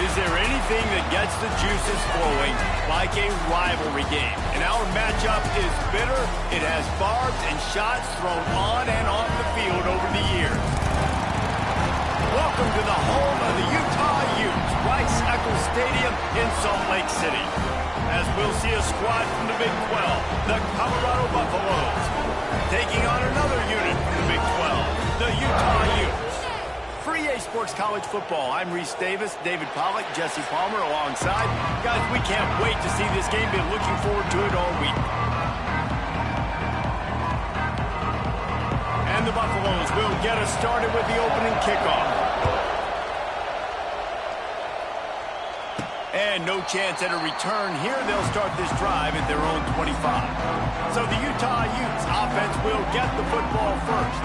Is there anything that gets the juices flowing like a rivalry game? And our matchup is bitter. It has barbs and shots thrown on and off the field over the years. Welcome to the home of the Utah Utes, Rice-Eccles Stadium in Salt Lake City. As we'll see a squad from the Big 12, the Colorado Buffaloes, taking on another unit from the Big 12, the Utah Utes. For EA Sports College Football, I'm Reese Davis, David Pollack, Jesse Palmer alongside. Guys, we can't wait to see this game. Been looking forward to it all week. And the Buffaloes will get us started with the opening kickoff. And no chance at a return here. They'll start this drive at their own 25. So the Utah Utes offense will get the football first.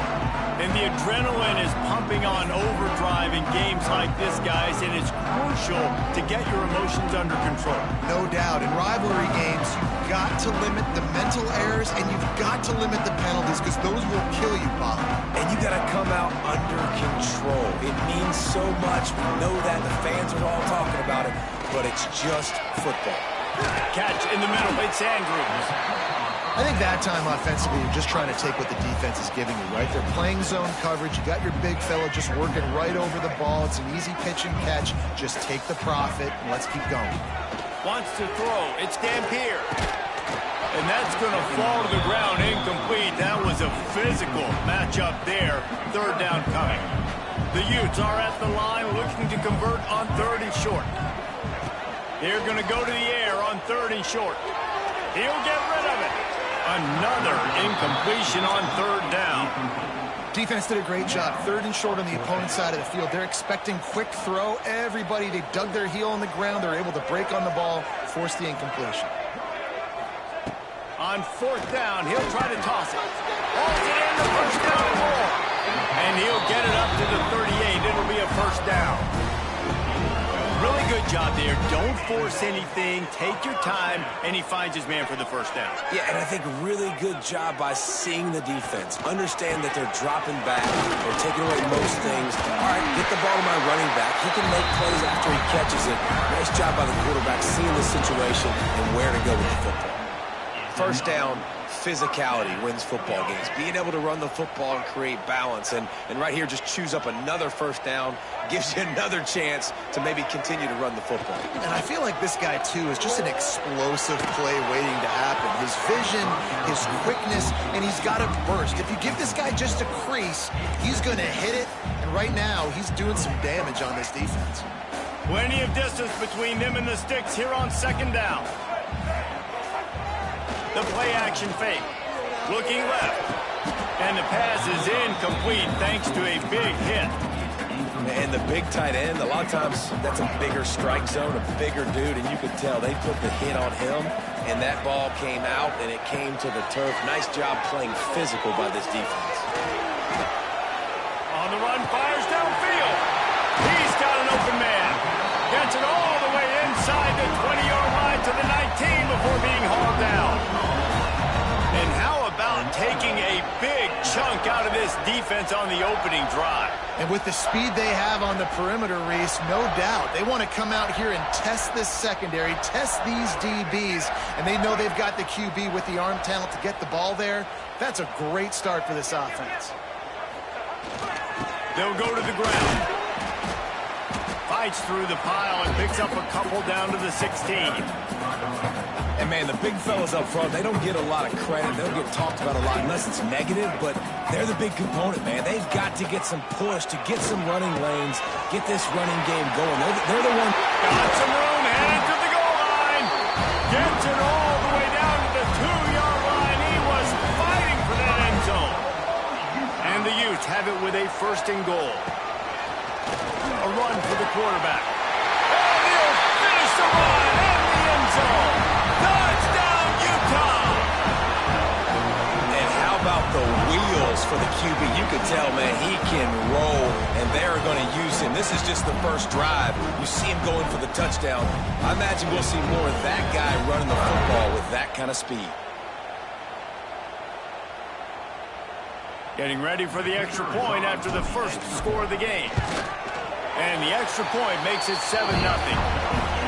And the adrenaline is pumping on overdrive in games like this, guys, and it's crucial to get your emotions under control. No doubt. In rivalry games, you've got to limit the mental errors, and you've got to limit the penalties, because those will kill you, Bob. And you got to come out under control. It means so much. We know that. The fans are all talking about it, but it's just football. Catch in the middle. It's Andrews. I think that time offensively, you're just trying to take what the defense is giving you, right? They're playing zone coverage. You got your big fella just working right over the ball. It's an easy pitch and catch. Just take the profit, and let's keep going. Wants to throw. It's Dampier. And that's going to fall to the ground incomplete. That was a physical matchup there. Third down coming. The Utes are at the line looking to convert on third and short. They're going to go to the air on third and short. He'll get rid of it. Another incompletion on third down. Defense did a great job. Third and short on the opponent's side of the field. They're expecting quick throw. Everybody, they dug their heel on the ground. They're able to break on the ball, force the incompletion. On fourth down, he'll try to toss it. Hauls it in, the first down and more. And he'll get it up to the 38. It'll be a first down. Really good job there. Don't force anything. Take your time, and he finds his man for the first down. Yeah, and I think really good job by seeing the defense. Understand that they're dropping back. They're taking away most things. All right, get the ball to my running back. He can make plays after he catches it. Nice job by the quarterback seeing the situation and where to go with the football. First down, physicality wins football games. Being able to run the football and create balance. And right here, just choose up another first down. Gives you another chance to maybe continue to run the football. And I feel like this guy, too, is just an explosive play waiting to happen. His vision, his quickness, and he's got a burst. If you give this guy just a crease, he's going to hit it. And right now, he's doing some damage on this defense. Plenty of distance between them and the sticks here on second down. The play action fake. Looking left. And the pass is incomplete thanks to a big hit. And the big tight end, a lot of times that's a bigger strike zone, a bigger dude, and you could tell they put the hit on him, and that ball came out, and it came to the turf. Nice job playing physical by this defense. On the run, fires downfield. He's got an open man. Gets it all the way inside the 20-yard line to the 19 before being hauled down. And how about taking a big chunk out of this defense on the opening drive? And with the speed they have on the perimeter, Reese, no doubt, they want to come out here and test this secondary, test these DBs, and they know they've got the QB with the arm talent to get the ball there. That's a great start for this offense. They'll go to the ground. Fights through the pile and picks up a couple down to the 16. And, man, the big fellas up front, they don't get a lot of credit. They don't get talked about a lot unless it's negative, but they're the big component, man. They've got to get some push, to get some running lanes, get this running game going. They're the one. Got some room, headed to the goal line. Gets it all the way down to the 2-yard line. He was fighting for that end zone. And the Utes have it with a first and goal. A run for the quarterback. And he'll finish the run in the end zone. Touchdown, Utah! And how about the wheels for the QB? You could tell, man, he can roll, and they're going to use him. This is just the first drive. You see him going for the touchdown. I imagine we'll see more of that guy running the football with that kind of speed. Getting ready for the extra point after the first score of the game. And the extra point makes it 7-0.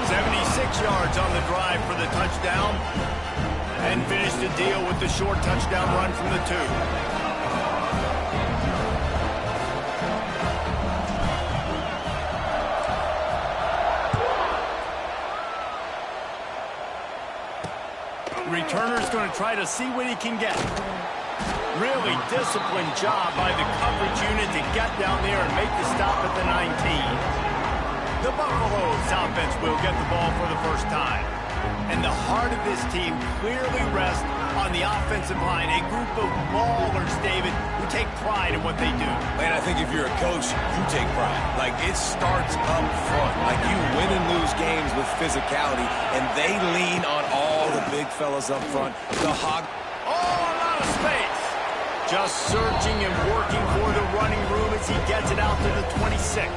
76 yards on the drive for the touchdown. And finished the deal with the short touchdown run from the 2. Returner's going to try to see what he can get. Really disciplined job by the coverage unit to get down there and make the stop at the 19. The Buffaloes offense will get the ball for the first time. And the heart of this team clearly rests on the offensive line. A group of ballers, David, who take pride in what they do. Man, I think if you're a coach, you take pride. Like, it starts up front. Like, you win and lose games with physicality, and they lean on all the big fellas up front. The hog. Oh, a lot of space. Just searching and working for the running room as he gets it out to the 26.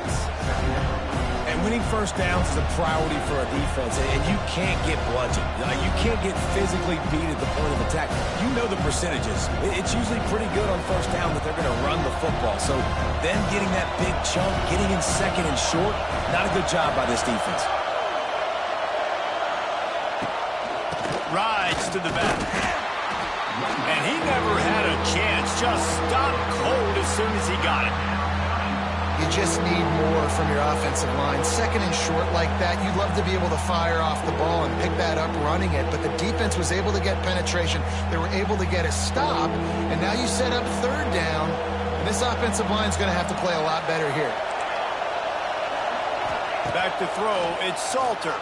And winning first downs is a priority for a defense, and you can't get bludgeoned. You can't get physically beat at the point of attack. You know the percentages. It's usually pretty good on first down that they're going to run the football. So them getting that big chunk, getting in second and short, not a good job by this defense. Rides to the back. And he never had a chance. Just stopped cold as soon as he got it. You just need more from your offensive line. Second and short like that, you'd love to be able to fire off the ball and pick that up running it, but the defense was able to get penetration. They were able to get a stop, and now you set up third down, and this offensive line is going to have to play a lot better here. Back to throw, it's Salter.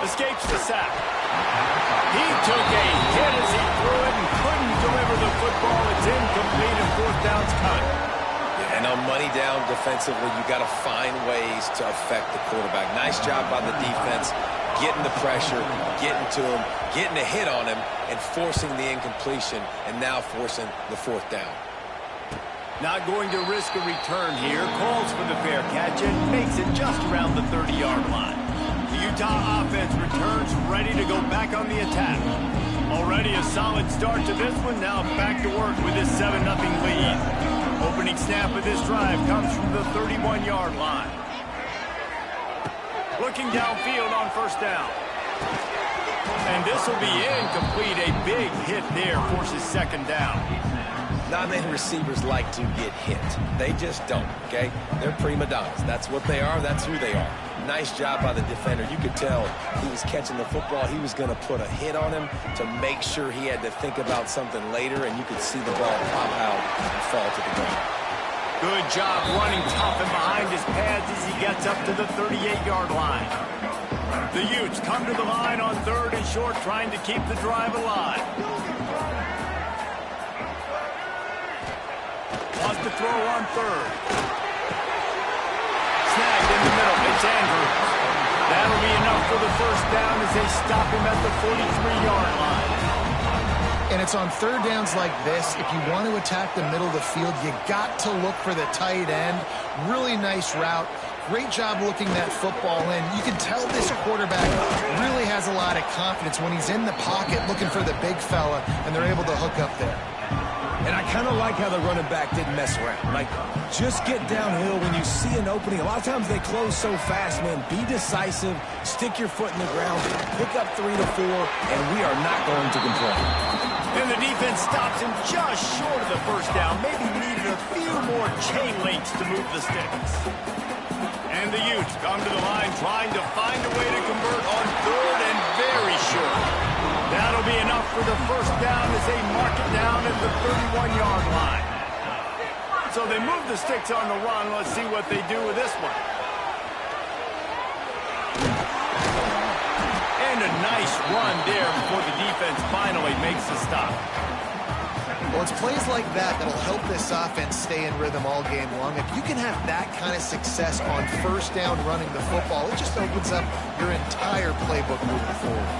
Escapes the sack. He took a hit as he threw it and couldn't deliver the football. It's incomplete and fourth down's cut. And on money down defensively, you got to find ways to affect the quarterback. Nice job by the defense, getting the pressure, getting to him, getting a hit on him, and forcing the incompletion, and now forcing the fourth down. Not going to risk a return here. Calls for the fair catch and makes it just around the 30-yard line. The Utah offense returns ready to go back on the attack. Already a solid start to this one. Now back to work with this 7-0 lead. Opening snap of this drive comes from the 31-yard line. Looking downfield on first down. And this will be incomplete. A big hit there forces second down. Not many receivers like to get hit. They just don't, okay? They're prima donnas. That's what they are. That's who they are. Nice job by the defender. You could tell he was catching the football. He was going to put a hit on him to make sure he had to think about something later, and you could see the ball pop out and fall to the ground. Good job running tough and behind his pads as he gets up to the 38-yard line. The Utes come to the line on third and short, trying to keep the drive alive. Wants to throw on third. Snagged in the middle. It's Andrews. That'll be enough for the first down as they stop him at the 43-yard line. And it's on third downs like this. If you want to attack the middle of the field, you got to look for the tight end. Really nice route. Great job looking that football in. You can tell this quarterback really has a lot of confidence when he's in the pocket looking for the big fella, and they're able to hook up there. And I kind of like how the running back didn't mess around. Like, just get downhill when you see an opening. A lot of times they close so fast, man. Be decisive, stick your foot in the ground, pick up 3 to 4, and we are not going to complain. And the defense stops him just short of the first down. Maybe needed a few more chain links to move the sticks. And the Utes come to the line trying to find a way to convert on third and very short. That'll be enough for the first down as they mark it down at the 31-yard line. So they move the sticks on the run. Let's see what they do with this one. And a nice run there before the defense finally makes the stop. Well, it's plays like that that'll help this offense stay in rhythm all game long. If you can have that kind of success on first down running the football, it just opens up your entire playbook moving forward.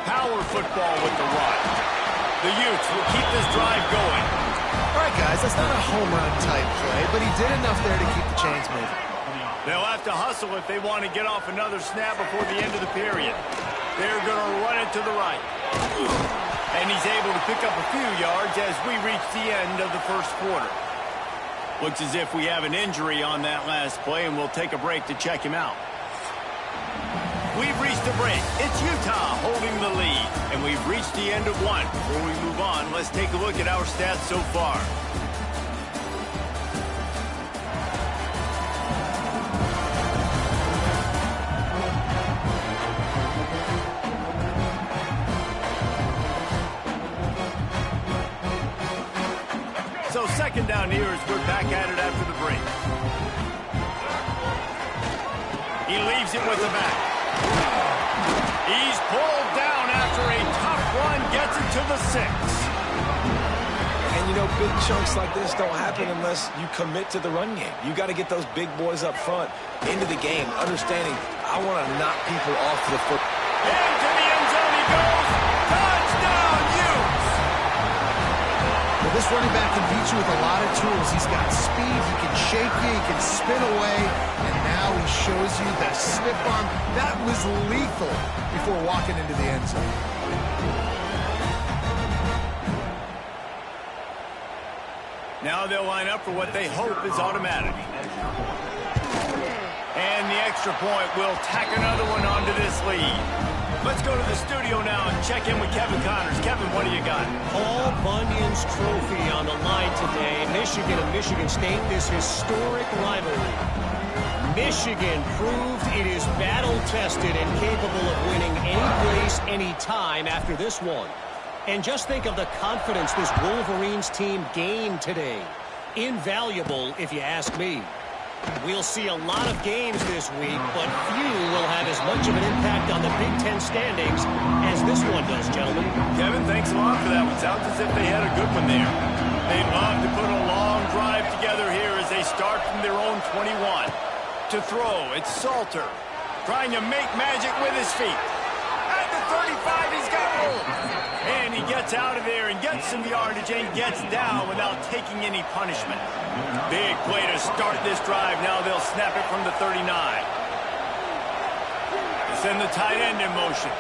Power football with the run. The Utes will keep this drive going. All right, guys, that's not a home run type play, but he did enough there to keep the chains moving. They'll have to hustle if they want to get off another snap before the end of the period. They're going to run it to the right. And he's able to pick up a few yards as we reach the end of the first quarter. Looks as if we have an injury on that last play, and we'll take a break to check him out. We've reached a break. It's Utah holding the lead, and we've reached the end of one. Before we move on, let's take a look at our stats so far. So second down here as we're back at it after the break. He leaves it with the back. He's pulled down after a tough run, gets it to the 6. And, you know, big chunks like this don't happen unless you commit to the run game. You got to get those big boys up front into the game, understanding I want to knock people off to the foot. Into the end zone he goes. Touchdown, Utes! Well, this running back can beat you with a lot of tools. He's got speed, he can shake you, he can spin away, and now he shows you the stiff arm. That was lethal before walking into the end zone. Now they'll line up for what they hope is automatic. And the extra point will tack another one onto this lead. Let's go to the studio now and check in with Kevin Connors. Kevin, what do you got? Paul Bunyan's trophy on the line today. Michigan and Michigan State, this historic rivalry. Michigan proved it is battle-tested and capable of winning any place, any time after this one. And just think of the confidence this Wolverines team gained today. Invaluable, if you ask me. We'll see a lot of games this week, but few will have as much of an impact on the Big Ten standings as this one does, gentlemen. Kevin, thanks a lot for that one. Sounds as if they had a good one there. They'd love to put a long drive together here as they start from their own 21. To throw, it's Salter, trying to make magic with his feet. At the 35, he's got room. And he gets out of there and gets some yardage and gets down without taking any punishment. Big play to start this drive. Now they'll snap it from the 39. They send the tight end in motion.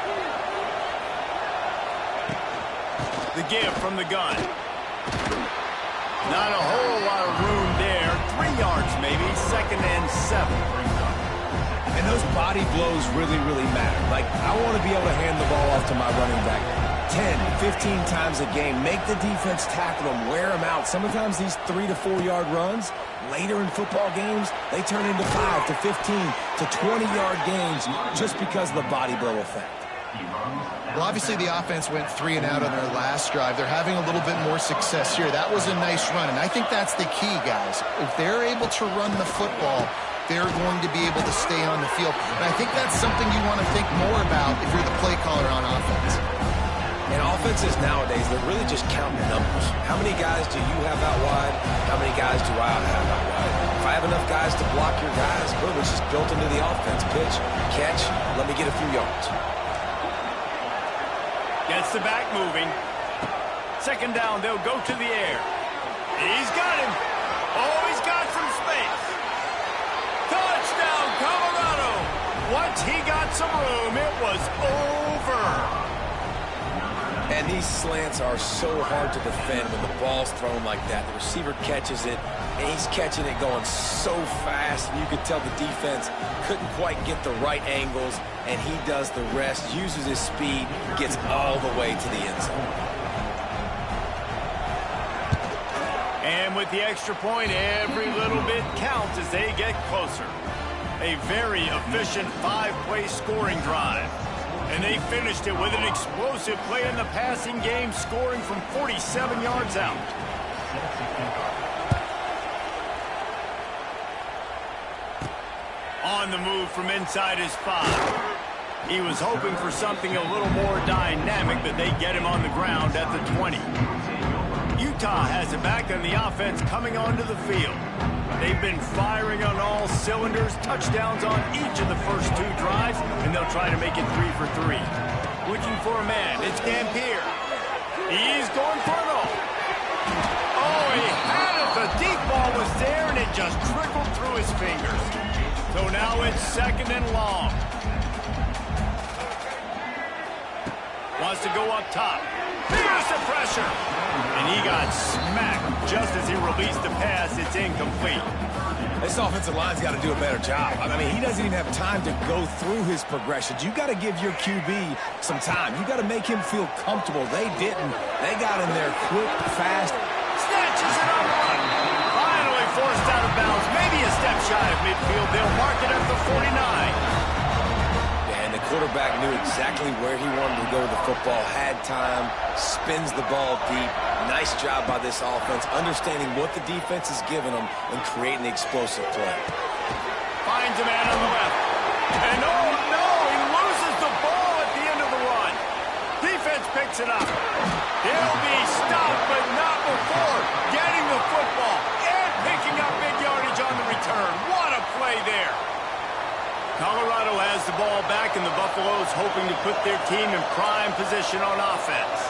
The give from the gun. Not a whole lot of room there. 3 yards maybe. 2nd and 7. And those body blows really, really matter. Like, I want to be able to hand the ball off to my running back 10, 15 times a game. Make the defense tackle them, wear them out. Sometimes these 3 to 4 yard runs, later in football games, they turn into 5 to 15 to 20 yard gains just because of the body blow effect. Well, obviously the offense went 3 and out on their last drive. They're having a little bit more success here. That was a nice run, and I think that's the key, guys. If they're able to run the football, they're going to be able to stay on the field. And I think that's something you want to think more about if you're the play caller on offense. And offenses nowadays, they're really just counting numbers. How many guys do you have out wide? How many guys do I have out wide? If I have enough guys to block your guys, boom, it's just built into the offense. Pitch, catch, let me get a few yards. Gets the back moving. 2nd down, they'll go to the air. He's got him. Oh, he's got some space. Touchdown, Colorado. Once he got some room, it was over. And these slants are so hard to defend when the ball's thrown like that. The receiver catches it, and he's catching it going so fast. You could tell the defense couldn't quite get the right angles, and he does the rest, uses his speed, gets all the way to the end zone. And with the extra point, every little bit counts as they get closer. A very efficient 5-play scoring drive. And they finished it with an explosive play in the passing game, scoring from 47 yards out. On the move from inside his 5. He was hoping for something a little more dynamic, but they get him on the ground at the 20. Utah has it back, and the offense coming onto the field. They've been firing on all cylinders, touchdowns on each of the first 2 drives, and they'll try to make it 3 for 3. Looking for a man, it's Dampier. He's going for it all. Oh, he had it. The deep ball was there, and it just trickled through his fingers. So now it's 2nd and long. Wants to go up top. Here's the pressure. And he got smacked just as he released the pass, it's incomplete. This offensive line's got to do a better job. I mean, he doesn't even have time to go through his progressions. You got to give your QB some time. You got to make him feel comfortable. They didn't. They got in there quick, fast. Snatches it up one. Finally forced out of bounds. Maybe a step shy of midfield. They'll mark it at the 49. And the quarterback knew exactly where he wanted to go with the football, had time, spins the ball deep. Nice job by this offense, understanding what the defense is giving them and creating the explosive play. Finds a man on the left. And oh no, he loses the ball at the end of the run. Defense picks it up. He'll be stopped, but not before getting the football and picking up big yardage on the return. What a play there. Colorado has the ball back, and the Buffaloes hoping to put their team in prime position on offense.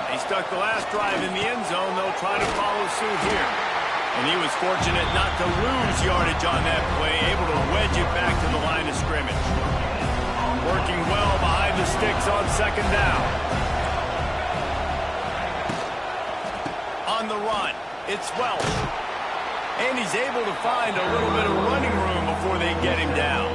They stuck the last drive in the end zone. They'll try to follow suit here. And he was fortunate not to lose yardage on that play, able to wedge it back to the line of scrimmage. Working well behind the sticks on second down. On the run, it's Welch. And he's able to find a little bit of running room before they get him down.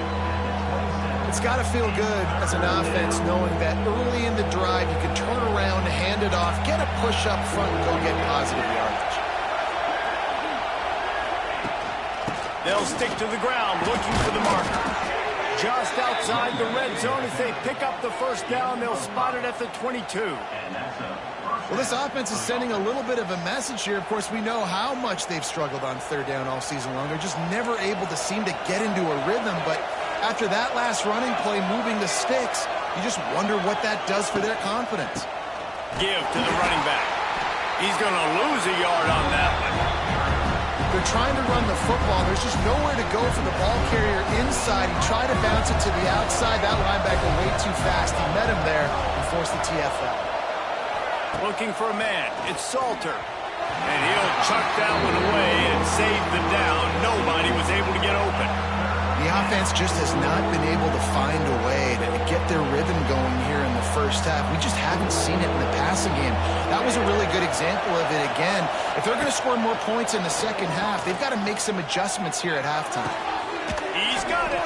It's got to feel good as an offense knowing that early in the drive you can turn around, hand it off, get a push up front, and go get positive yardage. They'll stick to the ground looking for the marker. Just outside the red zone as they pick up the first down. They'll spot it at the 22. Well, this offense is sending a little bit of a message here. Of course, we know how much they've struggled on third down all season long. They're just never able to seem to get into a rhythm, but after that last running play, moving the sticks, you just wonder what that does for their confidence. Give to the running back. He's going to lose a yard on that one. They're trying to run the football. There's just nowhere to go for the ball carrier inside. He tried to bounce it to the outside. That linebacker way too fast. He met him there and forced the TFL. Looking for a man. It's Salter. And he'll chuck that one away and save the down. Nobody was able to get open. The offense just has not been able to find a way to get their rhythm going here in the first half. We just haven't seen it in the passing game. That was a really good example of it again. If they're going to score more points in the second half, they've got to make some adjustments here at halftime. He's got it.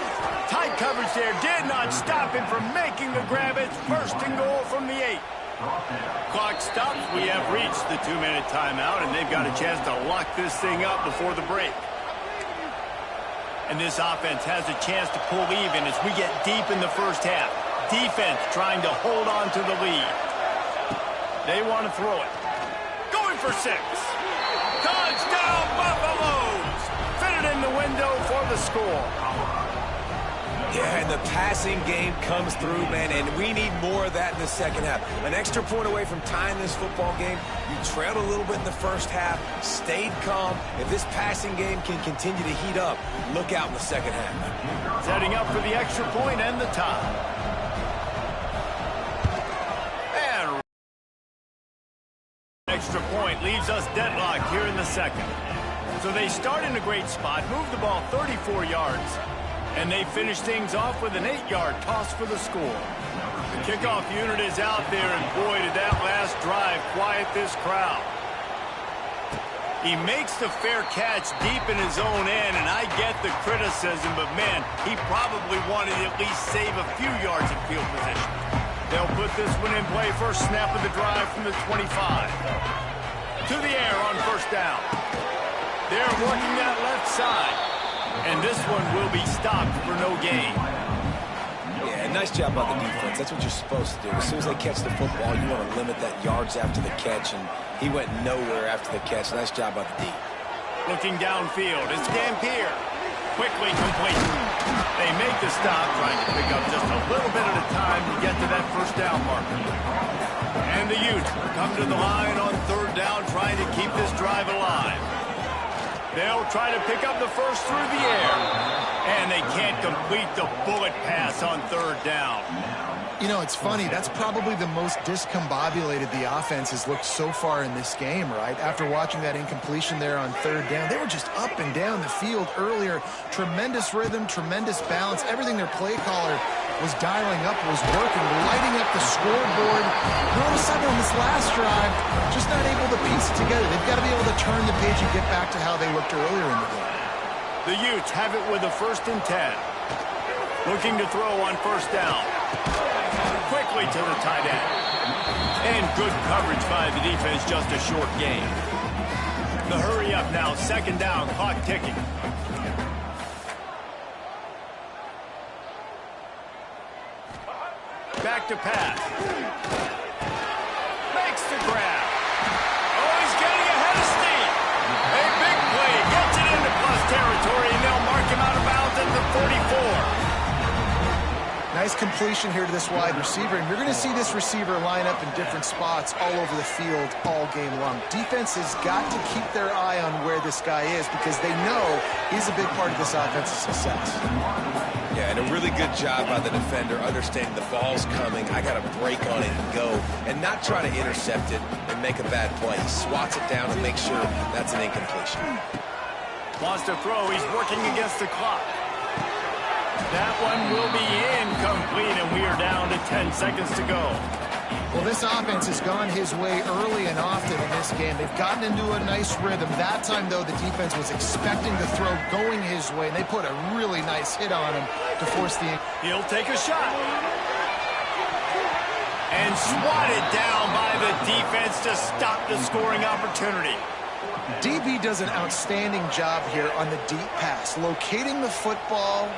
Tight coverage there did not stop him from making the grab. It's first and goal from the 8. Clock stops. We have reached the 2-minute timeout, and they've got a chance to lock this thing up before the break. And this offense has a chance to pull even as we get deep in the first half. Defense trying to hold on to the lead. They want to throw it. Going for 6. Touchdown, Buffaloes! Fitted in the window for the score. Yeah, and the passing game comes through, man, and we need more of that in the second half. An extra point away from tying this football game. You trailed a little bit in the first half, stayed calm. If this passing game can continue to heat up, look out in the second half. Setting up for the extra point and the tie. And extra point leaves us deadlocked here in the second. So they start in a great spot, move the ball 34 yards. And they finish things off with an 8-yard toss for the score. The kickoff unit is out there, and boy, did that last drive quiet this crowd. He makes the fair catch deep in his own end, and I get the criticism, but man, he probably wanted to at least save a few yards of field position. They'll put this one in play first snap of the drive from the 25. To the air on first down. They're working that left side. And this one will be stopped for no gain. Yeah, nice job by the defense. That's what you're supposed to do. As soon as they catch the football, you want to limit that yards after the catch, and he went nowhere after the catch. Nice job by the D. Looking downfield, it's Dampier. Quickly complete. They make the stop, trying to pick up just a little bit at a time to get to that first down marker. And the Utes come to the line on third down, trying to keep this drive alive. They'll try to pick up the first through the air. And they can't complete the bullet pass on third down. You know, it's funny. That's probably the most discombobulated the offense has looked so far in this game, right? After watching that incompletion there on third down, they were just up and down the field earlier. Tremendous rhythm, tremendous balance, everything their play caller was dialing up, was working, lighting up the scoreboard. And all of a sudden on this last drive, just not able to piece it together. They've got to be able to turn the page and get back to how they looked earlier in the game. The Utes have it with a 1st and 10. Looking to throw on 1st down. Quickly to the tight end. And good coverage by the defense, just a short gain. The hurry up now, 2nd down, clock ticking. Back to pass. Makes the grab. Oh, he's getting ahead of steam. A big play. Gets it into plus territory, and they'll mark him out of bounds at the 44. Nice completion here to this wide receiver, and you're going to see this receiver line up in different spots all over the field all game long. Defense has got to keep their eye on where this guy is because they know he's a big part of this offensive success. Yeah, and a really good job by the defender understanding the ball's coming. I got to break on it and go and not try to intercept it and make a bad play. He swats it down and makes sure that's an incompletion. Wants to throw. He's working against the clock. That one will be incomplete, and we are down to 10 seconds to go. Well, this offense has gone his way early and often in this game. They've gotten into a nice rhythm. That time, though, the defense was expecting the throw going his way, and they put a really nice hit on him to force the... He'll take a shot. And swatted down by the defense to stop the scoring opportunity. DB does an outstanding job here on the deep pass, locating the football.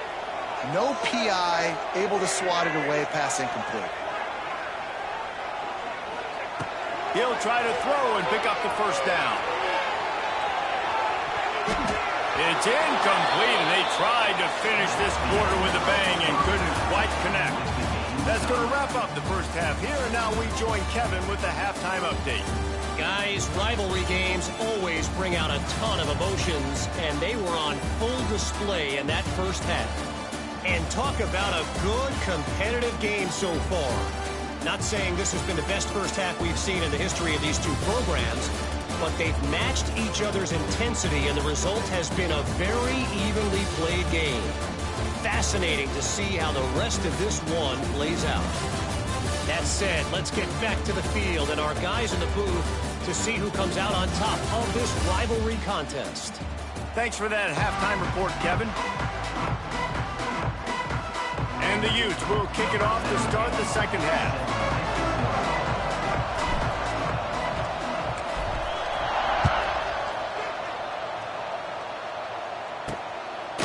No PI, able to swat it away, pass incomplete. He'll try to throw and pick up the 1st down. It's incomplete, and they tried to finish this quarter with a bang and couldn't quite connect. That's going to wrap up the 1st half here, and now we join Kevin with the halftime update. Guys, rivalry games always bring out a ton of emotions, and they were on full display in that 1st half. And talk about a good competitive game so far. Not saying this has been the best 1st half we've seen in the history of these two programs, but they've matched each other's intensity, and the result has been a very evenly played game. Fascinating to see how the rest of this one plays out. That said, let's get back to the field and our guys in the booth to see who comes out on top of this rivalry contest. Thanks for that halftime report, Kevin. And the Utes will kick it off to start the 2nd half.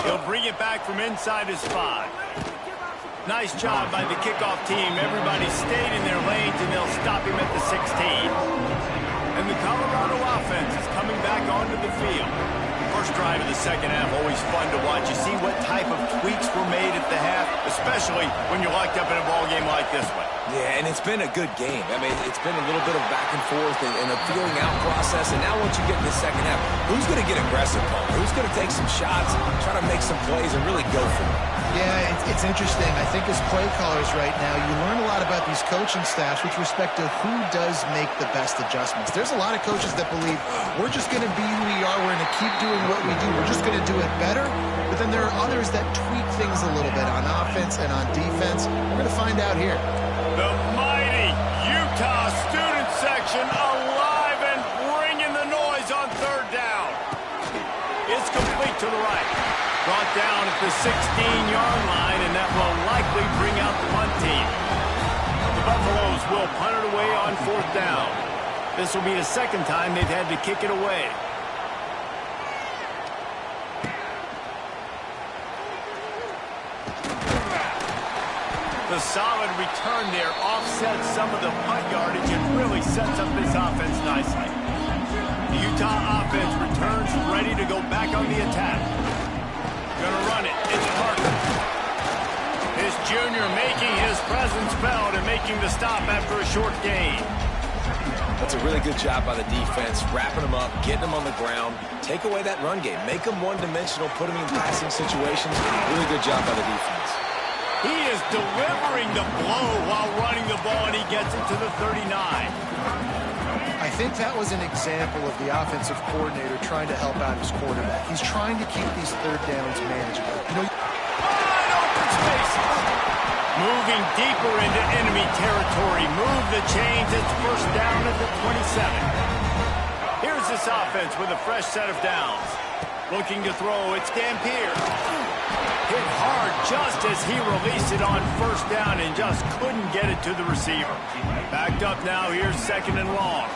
He'll bring it back from inside his 5. Nice job by the kickoff team. Everybody stayed in their lanes, and they'll stop him at the 16. And the Colorado offense is coming back onto the field. First drive of the 2nd half, always fun to watch. You see what type of tweaks were made at the half, especially when you're locked up in a ball game like this one. Yeah, and it's been a good game. I mean, it's been a little bit of back and forth and a feeling out process. And now once you get in the 2nd half, who's going to get aggressive, Paul? Who's going to take some shots, try to make some plays, and really go for it? Yeah, it's interesting. I think as play callers right now, you learn a lot about these coaching staffs with respect to who does make the best adjustments. There's a lot of coaches that believe we're just going to be who we are. We're going to keep doing what we do. We're just going to do it better. But then there are others that tweak things a little bit on offense and on defense. We're going to find out here. The mighty Utah student section alive and bringing the noise on 3rd down. It's complete to the right. Brought down at the 16-yard line, and that will likely bring out the punt team. The Buffaloes will punt it away on 4th down. This will be the 2nd time they've had to kick it away. The solid return there offsets some of the punt yardage and really sets up this offense nicely. The Utah offense returns ready to go back on the attack. Gonna run it. It's Parker. This junior making his presence felt and making the stop after a short gain. That's a really good job by the defense, wrapping them up, getting them on the ground, take away that run game, make them one-dimensional, put them in passing situations. Really good job by the defense. He is delivering the blow while running the ball, and he gets it to the 39. I think that was an example of the offensive coordinator trying to help out his quarterback. He's trying to keep these 3rd downs manageable. You know, open space. Moving deeper into enemy territory. Move the chains. It's first down at the 27. Here's this offense with a fresh set of downs. Looking to throw. It's Dampier. Hit hard just as he released it on first down and just couldn't get it to the receiver. Backed up now. Here's second and long.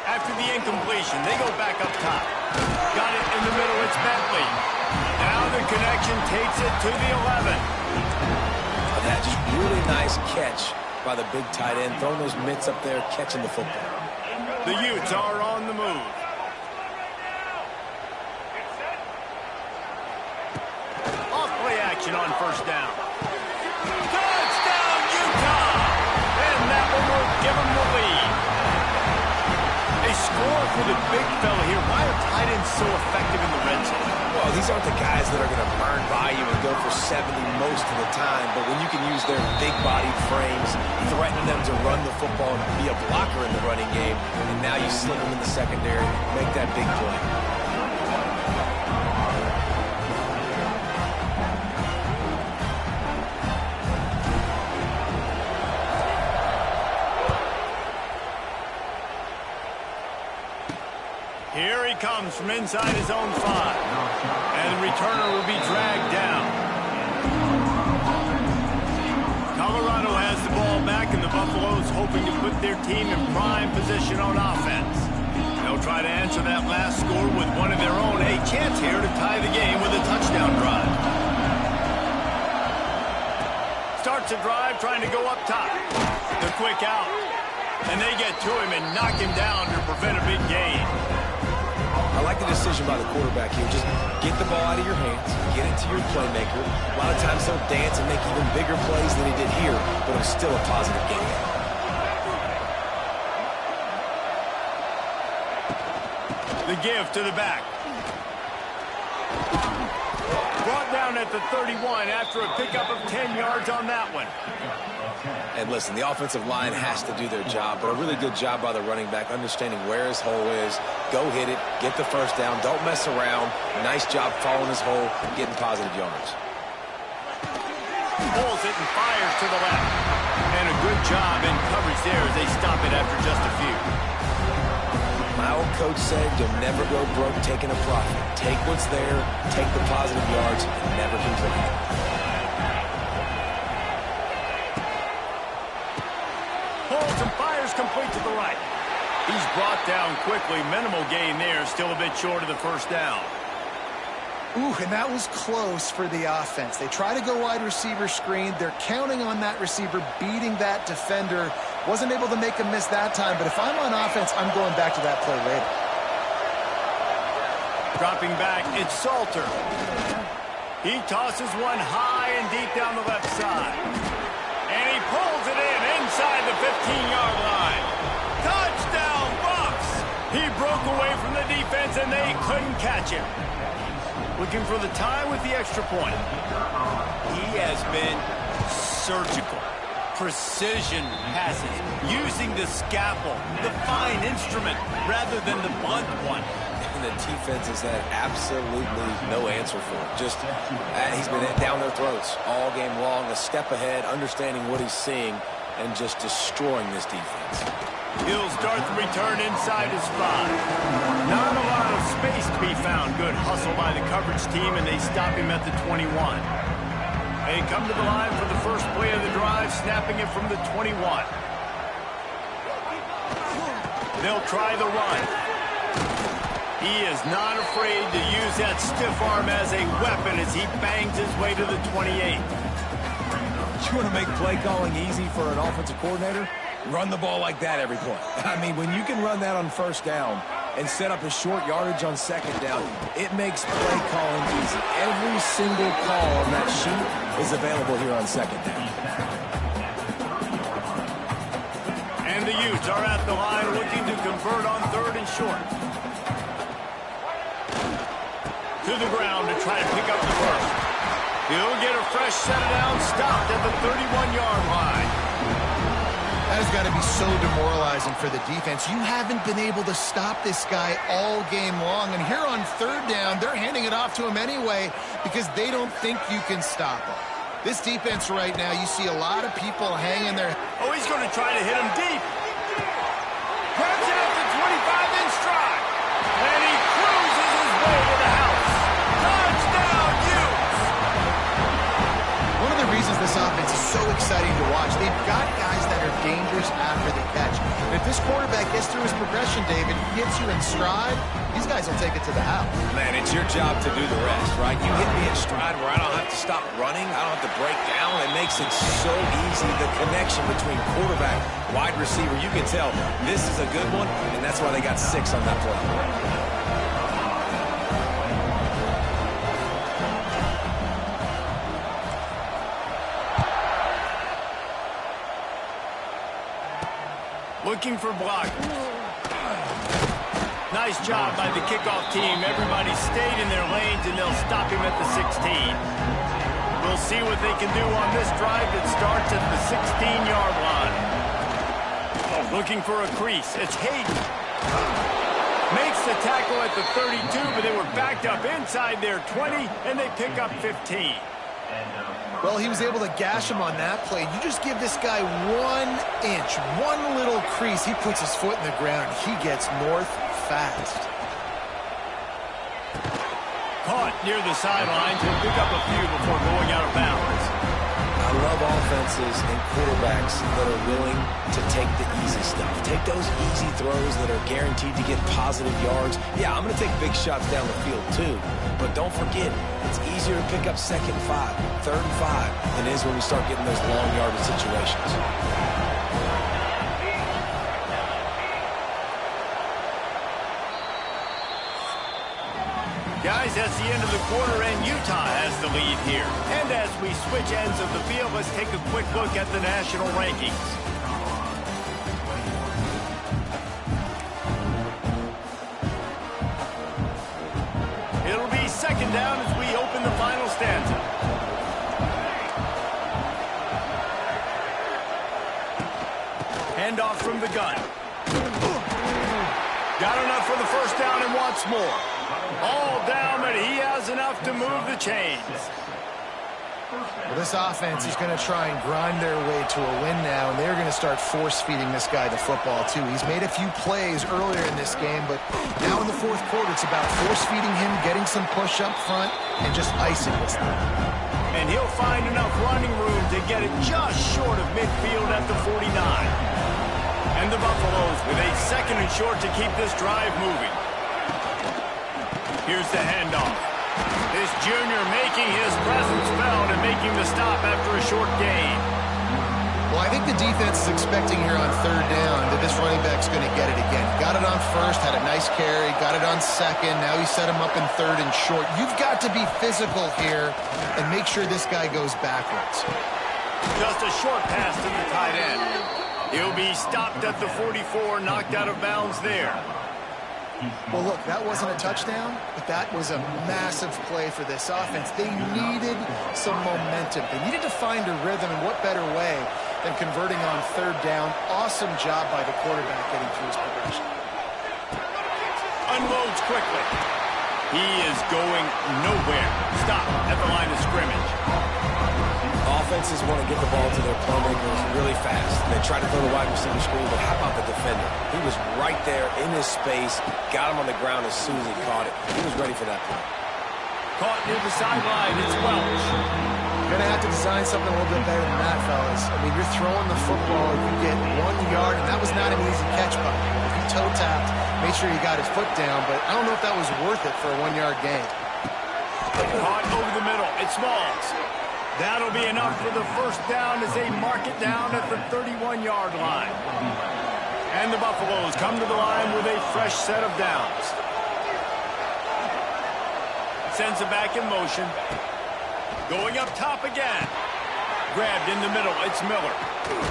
After the incompletion, they go back up top. Got it in the middle. It's Bentley. Now the connection takes it to the 11. That just really nice catch by the big tight end. Throwing those mitts up there, catching the football. The Utes are on the move. Off-play action on first down. Touchdown, Utah! And that one will give them the lead. A score for the big fella here. Why are tight ends so effective in the red zone? Well, these aren't the guys that are going to burn by you and go for 70 most of the time, but when you can use their big-bodied frames, threaten them to run the football and be a blocker in the running game, and now you slip them in the secondary, make that big play. Here he comes from inside his own 5. And the returner will be dragged down. Colorado has the ball back, and the Buffaloes hoping to put their team in prime position on offense. They'll try to answer that last score with one of their own. A chance here to tie the game with a touchdown drive. Starts a drive trying to go up top. The quick out. And they get to him and knock him down to prevent a big gain. I like the decision by the quarterback here. Just get the ball out of your hands, get it to your playmaker. A lot of times he'll dance and make even bigger plays than he did here, but it was still a positive game. The give to the back. Brought down at the 31 after a pickup of 10 yards on that one. And listen, the offensive line has to do their job, but a really good job by the running back, understanding where his hole is. Go hit it, get the first down, don't mess around. Nice job following his hole, getting positive yards. Pulls it and fires to the left. And a good job in coverage there as they stop it after just a few. My old coach said you'll never go broke taking a profit. Take what's there, take the positive yards, and never complain. Pulls and fires complete to the right. He's brought down quickly. Minimal gain there. Still a bit short of the first down. Ooh, and that was close for the offense. They try to go wide receiver screen. They're counting on that receiver beating that defender. Wasn't able to make a miss that time, but if I'm on offense, I'm going back to that play later. Dropping back, it's Salter. He tosses one high and deep down the left side. And he pulls it in inside the 15-yard line. Touchdown, Buffs! He broke away from the defense, and they couldn't catch him. Looking for the tie with the extra point. He has been surgical. Precision passes, using the scalpel, the fine instrument, rather than the blunt one. And the defense has had absolutely no answer for it. Just, he's been down their throats all game long, a step ahead, understanding what he's seeing, and just destroying this defense. He'll start the return inside his 5. Not a lot of space to be found. Good hustle by the coverage team, and they stop him at the 21. They come to the line for the first play of the drive, snapping it from the 21. They'll try the run. He is not afraid to use that stiff arm as a weapon as he bangs his way to the 28. You want to make play calling easy for an offensive coordinator? Run the ball like that every play. I mean, when you can run that on first down and set up a short yardage on second down, it makes play calling easy. Every single call on that sheet is available here on second down. And the Utes are at the line looking to convert on third and short. To the ground to try to pick up the first. He'll get a fresh set of downs stopped at the 31-yard line. That has got to be so demoralizing for the defense. You haven't been able to stop this guy all game long. And here on third down, they're handing it off to him anyway because they don't think you can stop him. This defense right now, you see a lot of people hanging their... Oh, he's going to try to hit him deep. Grabs it at the 25 in stride. And he cruises his way to the house. Touchdown, Utes! One of the reasons this offense is so exciting to watch, they've got guys that are dangerous after the catch. And if this quarterback gets through his progression, David, he hits you in stride, these guys will take it to the house. Man, it's your job to do the rest, right? You hit me in stride where I don't have to stop running. I don't have to break down. It makes it so easy. The connection between quarterback, wide receiver, you can tell this is a good one, and that's why they got 6 on that play. Looking for blockers. Nice job by the kickoff team. Everybody stayed in their lanes, and they'll stop him at the 16. We'll see what they can do on this drive that starts at the 16-yard line. Looking for a crease. It's Hayden. Makes the tackle at the 32, but they were backed up inside their 20, and they pick up 15. Well, he was able to gash him on that play. You just give this guy 1 inch, one little crease. He puts his foot in the ground. He gets north fast. Caught near the sidelines and pick up a few before going out of bounds. I love offenses and quarterbacks that are willing to take the easy stuff. Take those easy throws that are guaranteed to get positive yards. Yeah, I'm going to take big shots down the field too. But don't forget, it's easier to pick up 2nd and 5, 3rd and 5 than it is when we start getting those long yardage situations. Guys, that's the end of the quarter, and Utah has the lead here. And as we switch ends of the field, let's take a quick look at the national rankings. It'll be 2nd down as we open the final stanza. Handoff from the gun. Got enough for the 1st down and wants more. All down, but he has enough to move the chains. Well, this offense is going to try and grind their way to a win now, and they're going to start force-feeding this guy the football, too. He's made a few plays earlier in this game, but now in the 4th quarter, it's about force-feeding him, getting some push up front, and just icing this thing. And he'll find enough running room to get it just short of midfield at the 49. And the Buffaloes with a 2nd and short to keep this drive moving. Here's the handoff. This junior making his presence felt and making the stop after a short gain. Well, I think the defense is expecting here on 3rd down that this running back's going to get it again. Got it on 1st, had a nice carry, got it on 2nd. Now he set him up in 3rd and short. You've got to be physical here and make sure this guy goes backwards. Just a short pass to the tight end. He'll be stopped at the 44, knocked out of bounds there. Well, look, that wasn't a touchdown, but that was a massive play for this offense. They needed some momentum. They needed to find a rhythm, and what better way than converting on 3rd down. Awesome job by the quarterback getting through his progression. Unloads quickly. He is going nowhere. Stop at the line of scrimmage. Offenses want to get the ball to their playmakers really fast. They try to throw the wide receiver screen, but how about the defender? He was right there in his space, got him on the ground as soon as he caught it. He was ready for that play. Caught near the sideline. It's Welch. You're going to have to design something a little bit better than that, fellas. I mean, you're throwing the football, you get 1 yard, and that was not an easy catch by him. He toe-tapped, made sure he got his foot down, but I don't know if that was worth it for a 1-yard gain. Caught over the middle. It's Smalls. That'll be enough for the 1st down as they mark it down at the 31-yard line. And the Buffaloes come to the line with a fresh set of downs. Sends it back in motion. Going up top again. Grabbed in the middle. It's Miller.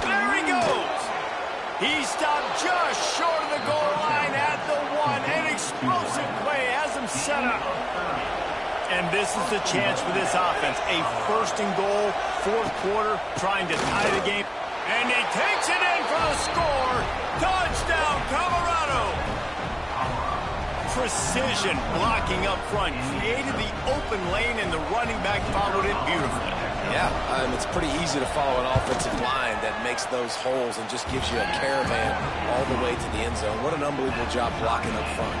There he goes. He stopped just short of the goal line at the 1. An explosive play has him set up. And this is the chance for this offense. A 1st and goal, 4th quarter, trying to tie the game. And he takes it in for the score. Touchdown, Colorado. Precision blocking up front. Created the open lane, and the running back followed it beautifully. Yeah, it's pretty easy to follow an offensive line that makes those holes and just gives you a caravan all the way to the end zone. What an unbelievable job blocking up front.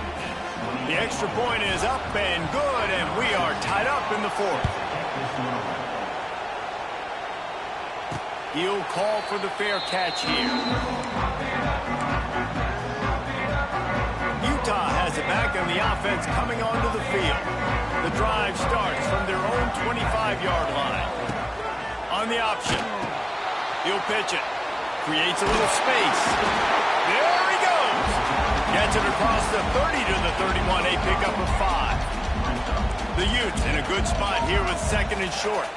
The extra point is up and good, and we are tied up in the fourth. He'll call for the fair catch here. Utah has it back, and the offense coming onto the field. The drive starts from their own 25-yard line. On the option, he'll pitch it. Creates a little space. There he goes. Gets it across the 30 to the 31, a pickup of 5. The Utes in a good spot here with second and short.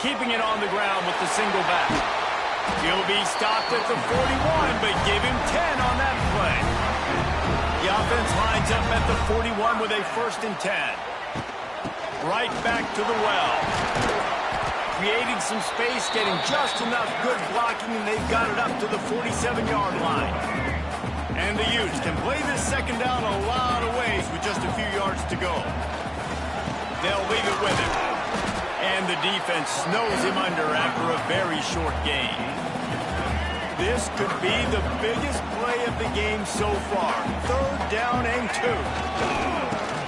Keeping it on the ground with the single back. He'll be stopped at the 41, but give him 10 on that play. The offense lines up at the 41 with a 1st and 10. Right back to the well. Creating some space, getting just enough good blocking, and they've got it up to the 47-yard line. And the Utes can play this second down a lot of ways with just a few yards to go. They'll leave it with him. And the defense snows him under after a very short game. This could be the biggest play of the game so far. 3rd down and 2.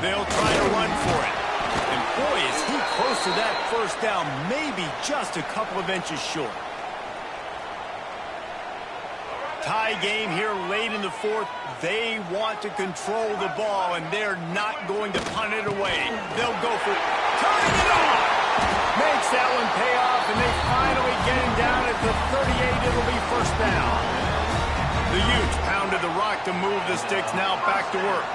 They'll try to run for it. And boy, is he close to that 1st down, maybe just a couple of inches short. Tie game here late in the fourth. They want to control the ball, and they're not going to punt it away. They'll go for it. Turning it on! Makes that one pay off, and they finally get him down at the 38. It'll be 1st down. The Utes pounded the rock to move the sticks. Now back to work.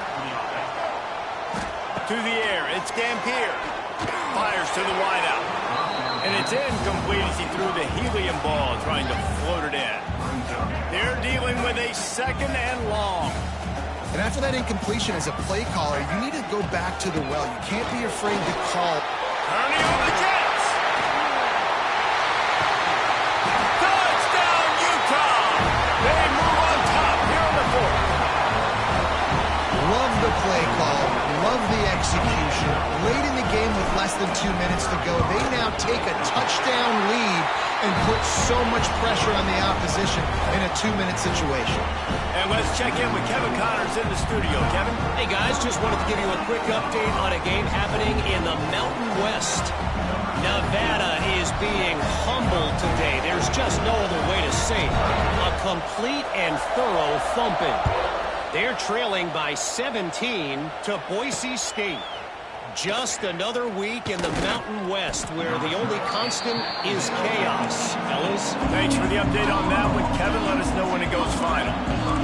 To the air, it's Dampier. Fires to the wideout. And it's incomplete as he threw the helium ball, trying to float it in. They're dealing with a 2nd and long. And after that incompletion as a play caller, you need to go back to the well. You can't be afraid to call. Turning on the Jets. Touchdown, Utah. They move on top here in the fourth. Love the play call. Love the execution. Late in the game with less than 2 minutes to go, they now take a touchdown lead and put so much pressure on the opposition in a 2-minute situation. And let's check in with Kevin Connors in the studio. Kevin? Hey, guys, just wanted to give you a quick update on a game happening in the Mountain West. Nevada is being humbled today. There's just no other way to say it. A complete and thorough thumping. They're trailing by 17 to Boise State. Just another week in the Mountain West where the only constant is chaos. Fellas? Thanks for the update on that one, Kevin. Let us know when it goes final.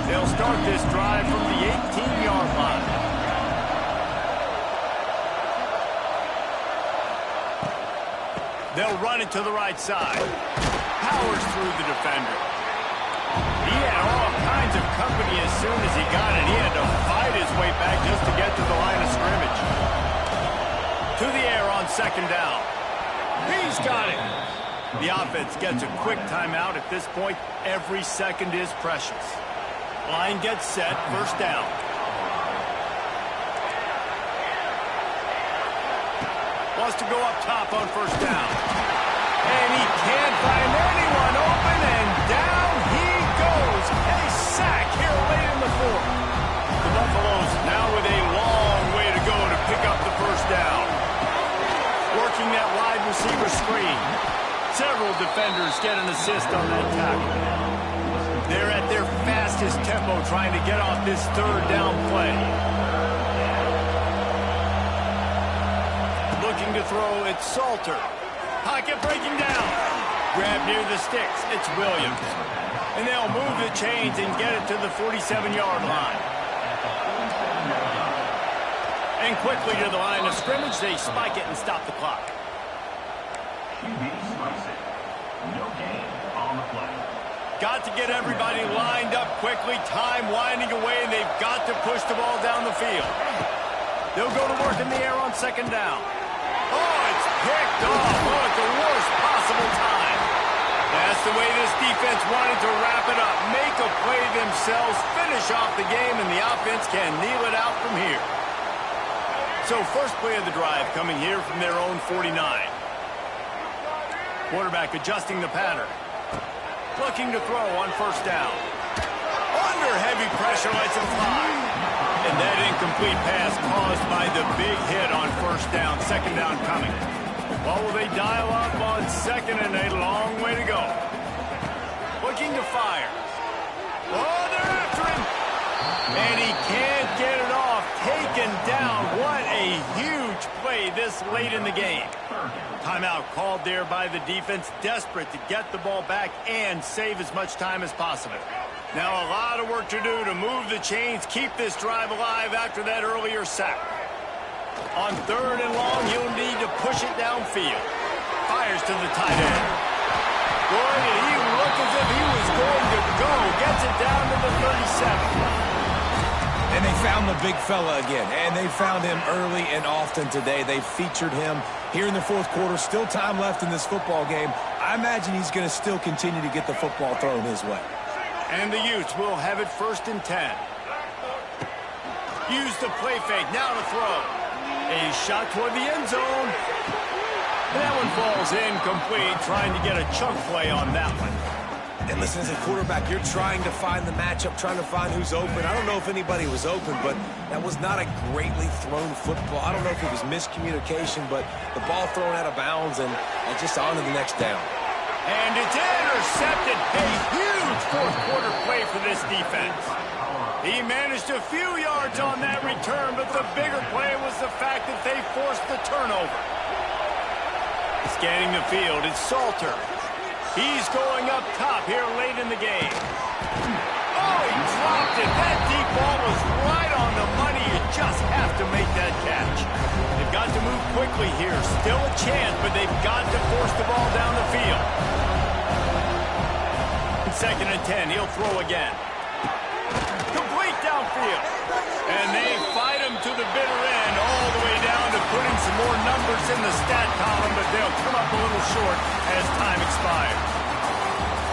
They'll start this drive from the 18-yard line. They'll run it to the right side. Powers through the defender. He had all kinds of company as soon as he got it. He had to fight his way back just to get to the line of scrimmage. To the air on 2nd down. He's got it. The offense gets a quick timeout. At this point, every second is precious. Line gets set. 1st down. Wants to go up top on 1st down. And he can't find anyone open, and down he goes. A sack here late in the fourth. The Buffaloes now with a long way to go to pick up the 1st down. Working that wide receiver screen. Several defenders get an assist on that tackle. They're at their fastest tempo trying to get off this 3rd down play. Looking to throw, it's Salter. Pocket breaking down. Grab near the sticks, it's Williams. And they'll move the chains and get it to the 47-yard line. And quickly to the line of scrimmage, they spike it and stop the clock. Got to get everybody lined up quickly. Time winding away, and they've got to push the ball down the field. They'll go to work in the air on 2nd down. Oh, it's picked off. Oh, at the worst possible the way this defense wanted to wrap it up. Make a play themselves, finish off the game, and the offense can kneel it out from here. So first play of the drive coming here from their own 49. Quarterback adjusting the pattern. Looking to throw on first down. Under heavy pressure, lets him fly. And that incomplete pass caused by the big hit on first down. Second down coming. Well, will they dial up on second, and a long way to go. Looking to fire. Oh, they're after him. And he can't get it off. Taken down. What a huge play this late in the game. Timeout called there by the defense, desperate to get the ball back and save as much time as possible. Now a lot of work to do to move the chains, keep this drive alive after that earlier sack. On third and long, he'll need to push it downfield. Fires to the tight end. Boy, did he look as if he was going to go. Gets it down to the 37. And they found the big fella again, and they found him early and often today. They featured him here in the fourth quarter. Still time left in this football game. I imagine he's going to still continue to get the football thrown his way. And the Utes will have it first and 10. Use the play fake, now to throw. A shot toward the end zone. That one falls incomplete, trying to get a chunk play on that one. And listen, as a quarterback, you're trying to find the matchup, trying to find who's open. I don't know if anybody was open, but that was not a greatly thrown football. I don't know if it was miscommunication, but the ball thrown out of bounds and just on to the next down. And it's intercepted. A huge fourth quarter play for this defense. He managed a few yards on that return, but the bigger play was the fact that they forced the turnover. Scanning the field, it's Salter. He's going up top here late in the game. Oh, he dropped it. That deep ball was right on the money. You just have to make that catch. They've got to move quickly here. Still a chance, but they've got to force the ball down the field. Second and 10, he'll throw again. Complete downfield. And they fight him to the bitter end, all the way down to putting some more numbers in the stat column, but they'll come up a little short as time expires.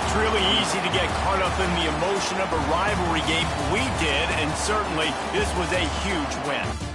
It's really easy to get caught up in the emotion of a rivalry game. We did, and certainly this was a huge win.